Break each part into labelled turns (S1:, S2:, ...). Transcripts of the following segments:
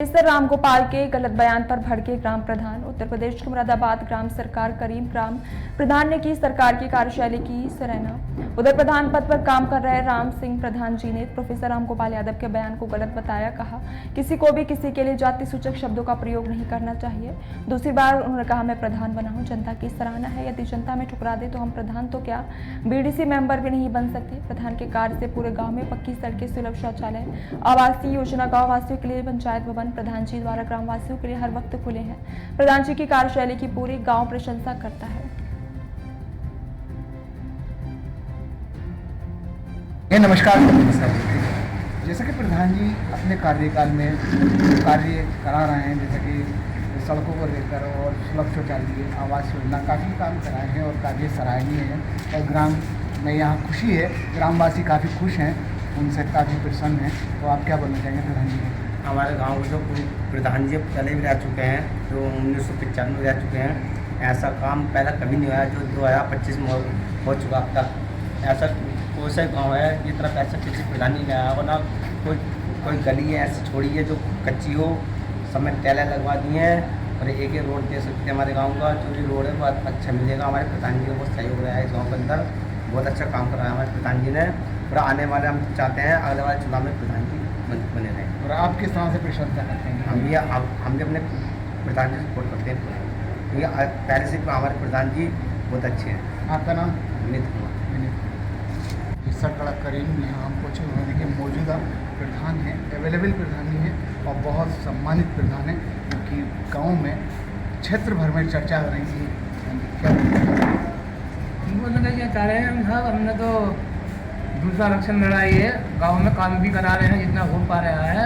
S1: Mister Ramgopal के गलत बयान पर भड़के ग्राम प्रधान। उत्तर प्रदेश के मुरादाबाद ग्राम सरकार करीम ग्राम प्रधान ने की सरकार की कार्यशैली की सराहना। उधर प्रधान पद पर काम कर रहे राम सिंह प्रधान जी ने प्रोफेसर रामगोपाल यादव के बयान को गलत बताया। कहा किसी को भी किसी के लिए जाति सूचक शब्दों का प्रयोग नहीं करना चाहिए। दूसरी बार उन्होंने कहा मैं प्रधान बना हूं, जनता की सराहना है। यदि जनता में ठुकरा दे तो हम प्रधान तो क्या बीडीसी मेंबर भी नहीं बन सकते। प्रधान के कार्य से पूरे गाँव में पक्की सड़कें, सुलभ शौचालय, आवासीय योजना गाँव वासियों के लिए पंचायत भवन प्रधान जी द्वारा ग्रामवासियों के लिए हर वक्त खुले हैं। प्रधान जी की कार्यशैली की पूरी गांव प्रशंसा करता है।
S2: नमस्कार सर, जैसा कि प्रधान जी अपने कार्यकाल में कार्य करा रहे हैं, जैसे कि सड़कों को लेकर और सुलभ शौचालय, आवास योजना, काफ़ी काम कराए हैं और काफ़ी सराहनीय है। और ग्राम में यहाँ खुशी है, ग्रामवासी काफ़ी खुश हैं, उनसे काफ़ी प्रसन्न हैं। तो आप क्या बोलना चाहेंगे प्रधान जी?
S3: हमारे गांव में जो प्रधान जी पहले भी रह चुके हैं, जो 1995 में रह चुके हैं, ऐसा काम पहले कभी नहीं हुआ जो 2025 में हो चुका अब तक। ऐसा कोई सा गाँव है की तरफ ऐसा किसी प्रधान नहीं गया हो, ना कोई गली है ऐसी छोड़ी है जो कच्ची हो, समय टैला लगवा दिए हैं और एक रोड दे सकते हैं। हमारे गाँव का जो भी रोड है बहुत अच्छा मिलेगा। हमारे प्रधान जी का बहुत सहयोग रहा है इस गाँव के अंदर, बहुत अच्छा काम कर रहा है हमारे प्रधान जी ने। और आने वाले हम चाहते हैं अगले वाले चुनाव में प्रधान जी बने रहें।
S2: और आप किस तरह से प्रशंसा करते हैं?
S3: हम भी अपने प्रधान जी सपोर्ट करते हैं, क्योंकि पहले से हमारे प्रधान जी बहुत अच्छे हैं।
S2: आपका नाम?
S3: विनीत कुमार।
S2: सरकड़ा करीम यहाँ हम पहुँचे हुए हैं कि मौजूदा प्रधान हैं, अवेलेबल प्रधान ही हैं और बहुत सम्मानित प्रधान हैं, क्योंकि गाँव में क्षेत्र भर में चर्चा हो रही थी। क्या
S4: बोलना क्या चाह रहे हैं हम साहब? हमने तो दूसरा आरक्षण लड़ाई है, गांव में काम भी करा रहे हैं जितना हो पा रहा है,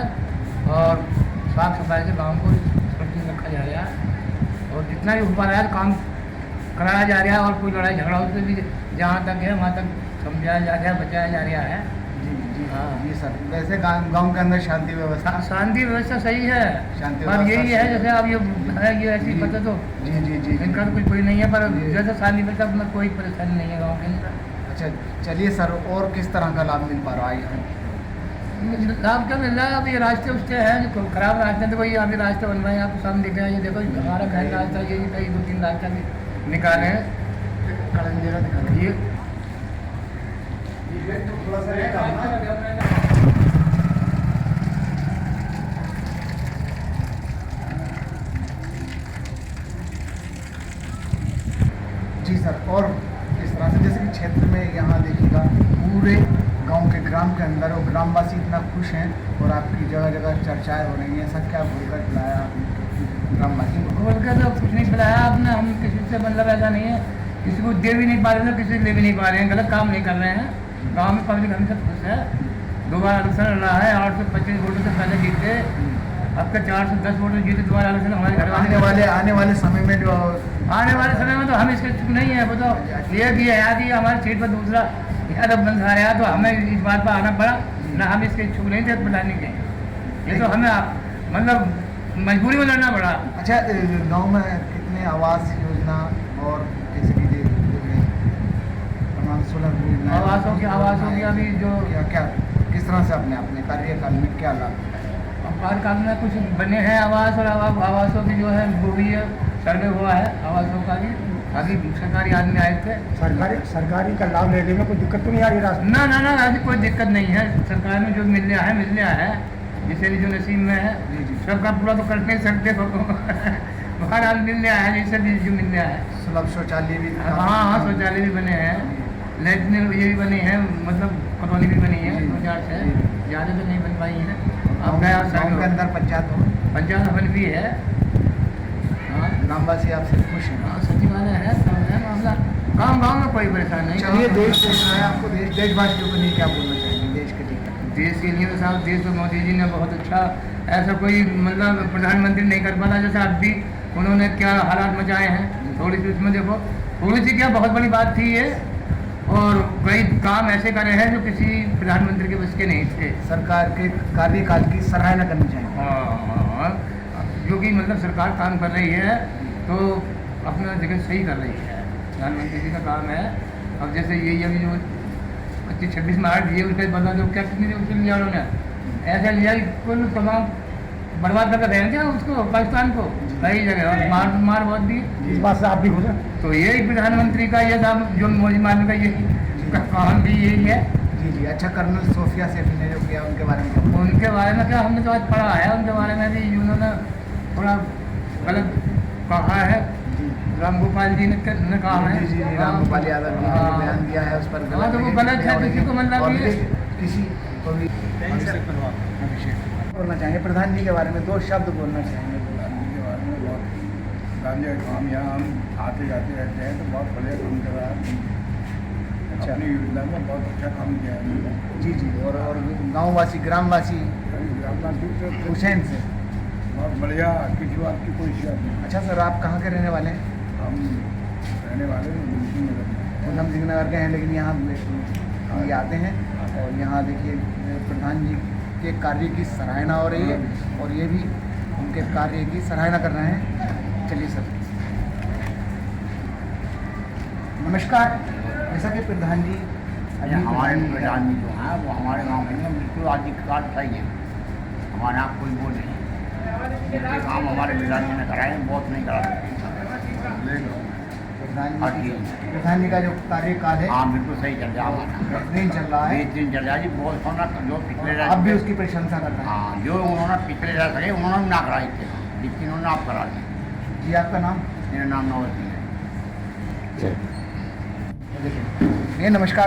S4: और साफ सफाई से गांव को सुरक्षित रखा जा रहा है और जितना भी हो पा रहा है काम कराया जा रहा है। और कोई लड़ाई झगड़ा उससे भी जहाँ तक है वहाँ तक समझाया जा रहा है, बचाया जा रहा है।
S2: जी जी हाँ जी सर, वैसे गांव के अंदर शांति व्यवस्था
S4: सही है, पर यही है जैसे अब ये ऐसी पता तो
S2: जी जी जी
S4: इनका तो कुछ कोई नहीं है, पर जैसे शांति व्यवस्था में कोई परेशानी नहीं है गाँव के अंदर।
S2: अच्छा चलिए सर, और किस तरह का लाभ मिल पा रहा है?
S4: लाभ क्या मिल रहा है? अब ये रास्ते उसके हैं जो खराब रास्ते हैं, तो वही अभी रास्ते बनवाए आपको सामने दिख रहे हैं। ये देखो हमारा घर रास्ता, ये कई 2-3 रास्ता भी निकाले हैं। ये
S2: जी सर, और इस तरह से जैसे कि क्षेत्र में यहाँ देखिएगा पूरे गांव के ग्राम के अंदर और ग्रामवासी इतना खुश हैं और आपकी जगह जगह चर्चाएं हो रही हैं। ऐसा क्या बोलकर खिलाया आपने ग्रामवासी को?
S4: बोलकर तो कुछ नहीं खिलाया आपने, हम किसी से मतलब ऐसा नहीं है, किसी को दे भी नहीं पा रहे हैं, किसी से ले भी नहीं पा रहे हैं, गलत काम नहीं कर रहे हैं। गाँव में पब्लिक हमसे खुश है। 2 बार आरक्षण लड़ रहा है, 825 वोटों से पहले जीते, अब तक 410 वोटों जीते। 2 बार आरक्षण हमारे घर
S2: आने वाले समय में
S4: तो हम इसके चुप नहीं है। वो तो ये भी है याद ही हमारी सीट पर दूसरा यादव बंद आ रहा, तो हमें इस बात पर आना पड़ा ना, हम इसके इच्छुक नहीं थे बुलाने के। ये तो हमें मतलब मजबूरी में लड़ना पड़ा।
S2: अच्छा, गांव में कितने आवास योजना और जैसे कि
S4: आवासों की अभी जो
S2: क्या किस तरह से अपने कार्यकाल में क्या लाभ?
S4: कार्यकाल में कुछ बने हैं आवास, और आवासों की जो है वो भी सर्वे हुआ है आवासों का भी। अभी सरकारी आदमी आए थे।
S2: सरकारी का लाभ लेने में कोई दिक्कत तो नहीं आ रही? रास्ते
S4: ना अभी कोई दिक्कत नहीं है। सरकार में जो मिल रहा है जिसे भी जो नसीब में है, सबका पूरा तो करते ही सकते बाहर मिल रहा है, जैसे भी जो मिल रहा है।
S2: सुलभ शौचालय भी?
S4: हाँ शौचालय भी बने हैं, लैट्रिन ये भी बने हैं, मतलब कॉलोनी भी बनी है 2000 से ज़्यादा तो नहीं बन पाई है।
S2: अब गाँव के अंदर
S4: पंचायत भवन भी है। हाँ
S2: ग्रामवासी आपसे खुश हैं?
S4: हाँ सचिवालय है, सब है मामला। गाँव में कोई परेशान नहीं।
S2: चलिए, देश देखना है आपको, देशवासियों को लिए क्या बोलना चाहेंगे देश के लिए?
S4: देश के लिए तो साहब, देश तो मोदी जी ने बहुत अच्छा, ऐसा कोई मतलब प्रधानमंत्री नहीं कर पाता जैसे अब भी उन्होंने क्या हालात मचाए हैं। थोड़ी सी उसमें देखो, थोड़ी सी क्या बहुत बड़ी बात थी ये, और कई काम ऐसे करे हैं जो किसी प्रधानमंत्री के बस के नहीं थे।
S2: सरकार के कार्यकाल की सराहना करनी चाहिए।
S4: हाँ, जो कि मतलब सरकार काम कर रही है तो अपना जगह सही कर रही है। प्रधानमंत्री जी का काम है। अब जैसे ये अभी जो 25-26 मार्च ये उसके बता दो क्या कितनी उसके लिया उन्होंने, ऐसा लिया कुल तमाम बर्बाद करके रहे क्या उसको पाकिस्तान को कई जगह और मार बहुत दी।
S2: इस बात से आप भी खुश हैं?
S4: तो यही प्रधानमंत्री का ये था जो मोदी मान का यही काम भी यही है।
S2: जी जी। अच्छा, कर्नल सोफिया सैफी ने जो किया उनके बारे में क्या?
S4: उनके बारे में क्या हमने तो आज पढ़ा है, उनके बारे में भी उन्होंने थोड़ा गलत कहा है। राम गोपाल जी ने कहा है।
S2: जी जी, राम गोपाल यादव जी ने बयान दिया है उस पर।
S4: हाँ, तो वो गलत है, किसी को मतलब
S2: और
S4: ये
S2: किसी को भी अभिषेक बोलना चाहेंगे प्रधान जी के बारे में, 2 शब्द बोलना चाहेंगे प्रधान जी के बारे में?
S5: बहुत गांधी काम यहाँ हम आते जाते रहते हैं तो बहुत बढ़िया काम कर रहा है।
S2: अच्छा।
S5: अपनी योजना में बहुत अच्छा काम किया है उन्होंने।
S2: जी जी। और गाँववासी ग्रामवासी हुसैन से
S5: बहुत बढ़िया, किसी बात की कोई शिकायत नहीं।
S2: अच्छा सर, आप कहाँ के रहने वाले हैं?
S5: हम रहने वाले हैं मुल्की नगर में।
S2: उधम सिंह नगर के हैं, लेकिन यहाँ ये आते हैं और यहाँ देखिए प्रधान जी के कार्य की सराहना हो रही है और ये भी उनके कार्य की सराहना कर रहे हैं। चलिए सर, नमस्कार। जैसा कि प्रधान जी
S6: हमारे प्रधान जी जो हैं वो हमारे गांव में बिल्कुल अधिकार चाहिए। हमारे यहाँ कोई वो नहीं, जितने काम हमारे प्रधान जी ने कराए बहुत नहीं करा सकते।
S2: प्रधान जी का जो कार्यकाल है
S6: हाँ बिल्कुल सही चल रहा है,
S2: बेहतरीन चल रहा है।
S6: बेहतरीन चल रहा है जी। बहुत सोना जो पिछले
S2: आप भी उसकी प्रशंसा कर रहे हैं।
S6: हाँ, जो उन्होंने पिछले रह सके उन्होंने ना कराई थे, जितनी उन्होंने आप करा दी।
S2: जी, आपका नाम?
S6: मेरा नाम नवल सिंह है।
S2: देखिए, नमस्कार।